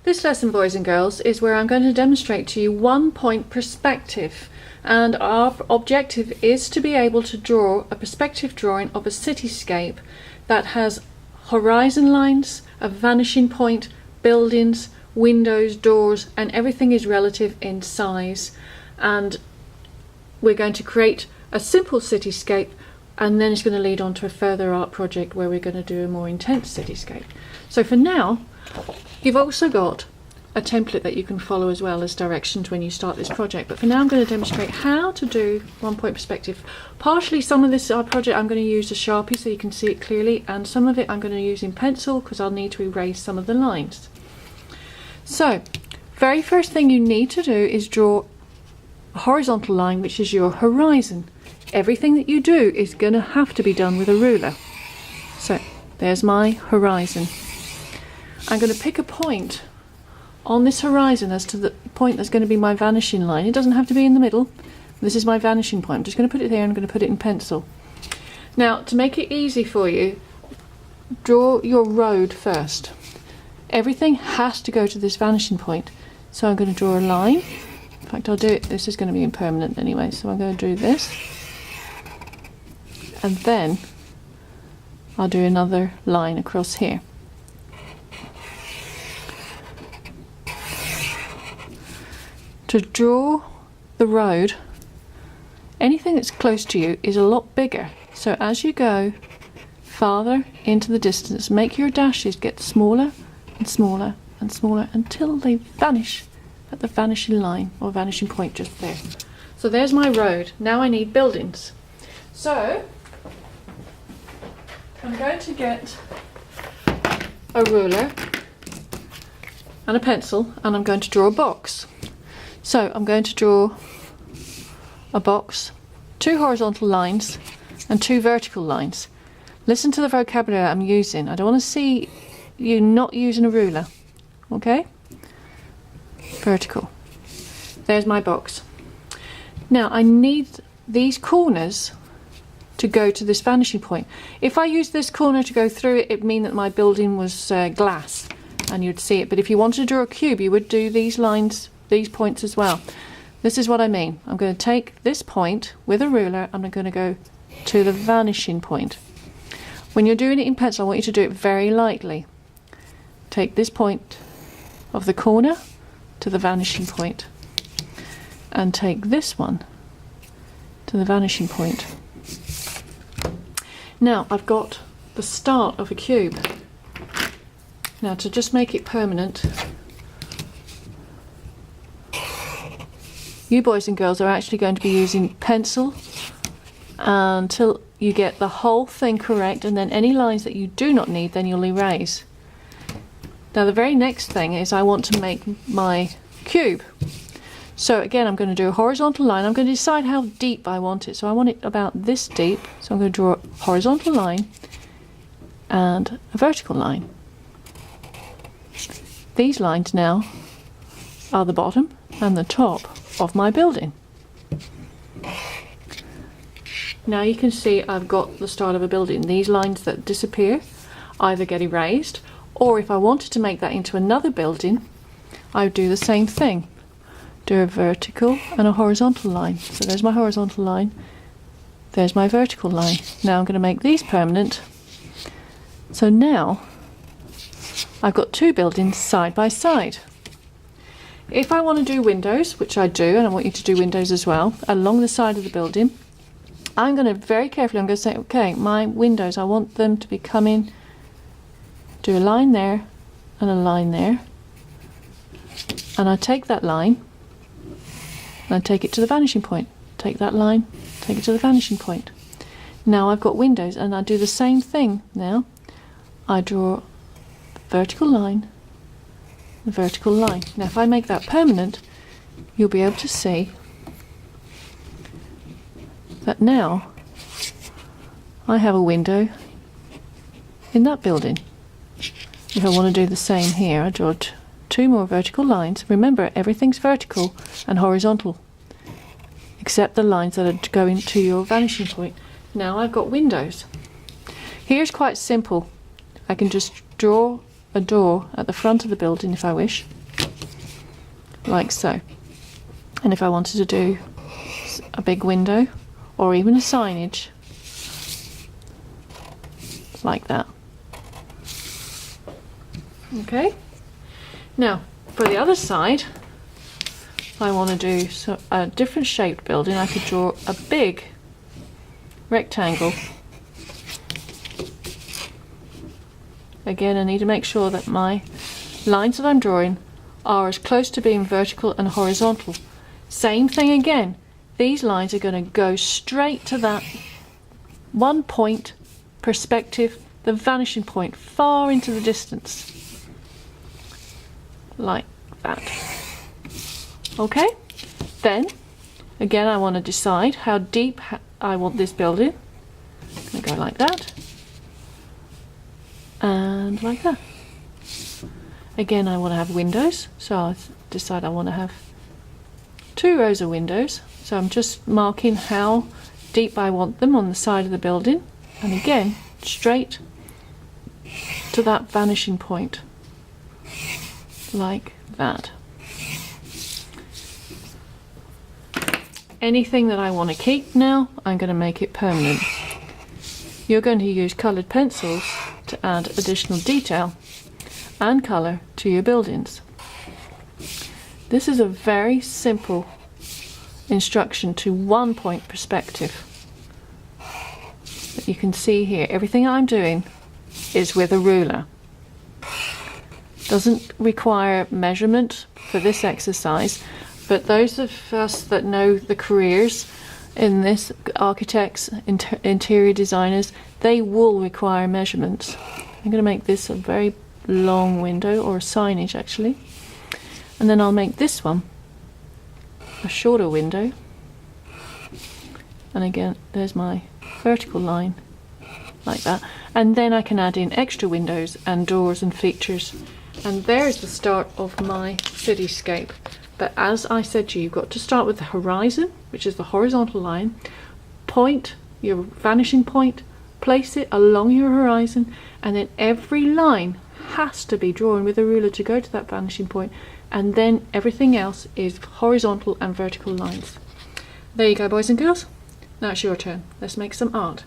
This lesson, boys and girls, is where I'm going to demonstrate to you 1-point perspective, and our objective is to be able to draw a perspective drawing of a cityscape that has horizon lines, a vanishing point, buildings, windows, doors, and everything is relative in size. And we're going to create a simple cityscape, and then it's going to lead on to a further art project where we're going to do a more intense cityscape. So for now, you've also got a template that you can follow as well as directions when you start this project. But for now, I'm going to demonstrate how to do 1-point perspective. Partially, some of this project I'm going to use a Sharpie so you can see it clearly, and some of it I'm going to use in pencil because I'll need to erase some of the lines. So, very first thing you need to do is draw a horizontal line, which is your horizon. Everything that you do is going to have to be done with a ruler. So, there's my horizon. I'm going to pick a point on this horizon as to the point that's going to be my vanishing line. It doesn't have to be in the middle. This is my vanishing point. I'm just going to put it there and I'm going to put it in pencil. Now, to make it easy for you, draw your road first. Everything has to go to this vanishing point. So I'm going to draw a line. In fact, I'll do it. This is going to be impermanent anyway, so I'm going to do this. And then I'll do another line across here. To draw the road, anything that's close to you is a lot bigger. So as you go farther into the distance, make your dashes get smaller and smaller and smaller until they vanish at the vanishing line or vanishing point just there. So there's my road. Now I need buildings. So I'm going to get a ruler and a pencil, and I'm going to draw a box. So I'm going to draw a box, 2 horizontal lines and 2 vertical lines. Listen to the vocabulary I'm using. I don't want to see you not using a ruler. Okay? Vertical. There's my box. Now I need these corners to go to this vanishing point. If I use this corner to go through it, it'd mean that my building was glass and you'd see it. But if you wanted to draw a cube, you would do these lines, these points as well. This is what I mean. I'm going to take this point with a ruler and I'm going to go to the vanishing point. When you're doing it in pencil, I want you to do it very lightly. Take this point of the corner to the vanishing point and take this one to the vanishing point. Now I've got the start of a cube. Now to just make it permanent, you boys and girls are actually going to be using pencil until you get the whole thing correct, and then any lines that you do not need, then you'll erase. Now the very next thing is I want to make my cube. So again, I'm going to do a horizontal line. I'm going to decide how deep I want it. So I want it about this deep. So I'm going to draw a horizontal line and a vertical line. These lines now are the bottom and the top of my building. Now you can see I've got the start of a building. These lines that disappear either get erased, or if I wanted to make that into another building, I would do the same thing. Do a vertical and a horizontal line. So there's my horizontal line, there's my vertical line. Now I'm going to make these permanent. So now I've got 2 buildings side by side. If I want to do windows, which I do, and I want you to do windows as well, along the side of the building, I'm going to very carefully, I'm going to say, okay, my windows, I want them to be coming, do a line there and a line there, and I take that line and I take it to the vanishing point. Take that line, take it to the vanishing point. Now I've got windows, and I do the same thing now. I draw the vertical line, the vertical line. Now if I make that permanent, you'll be able to see that now I have a window in that building. If I want to do the same here, I draw 2 more vertical lines. Remember, everything's vertical and horizontal, except the lines that are going to your vanishing point. Now I've got windows. Here's quite simple. I can just draw a door at the front of the building if I wish, like so. And if I wanted to do a big window or even a signage, like that. Okay, now for the other side, if I want to do a different shaped building, I could draw a big rectangle. Again, I need to make sure that my lines that I'm drawing are as close to being vertical and horizontal. Same thing again, these lines are going to go straight to that 1 point perspective, the vanishing point, far into the distance, like that. Okay, then again I want to decide how deep I want this building. I'm going to go like that and like that. Again, I want to have windows, so I decide I want to have 2 rows of windows. So I'm just marking how deep I want them on the side of the building, and again straight to that vanishing point, like that. Anything that I want to keep now, I'm going to make it permanent. You're going to use coloured pencils to add additional detail and colour to your buildings. This is a very simple instruction to 1 point perspective. But you can see here, everything I'm doing is with a ruler. Doesn't require measurement for this exercise, but those of us that know the careers in this, architects, interior designers, they will require measurements. I'm going to make this a very long window, or a signage actually, and then I'll make this one a shorter window, and again there's my vertical line, like that, and then I can add in extra windows and doors and features, and there's the start of my cityscape. But as I said to you, you've got to start with the horizon, which is the horizontal line, point your vanishing point, place it along your horizon, and then every line has to be drawn with a ruler to go to that vanishing point, and then everything else is horizontal and vertical lines. There you go, boys and girls. Now it's your turn. Let's make some art.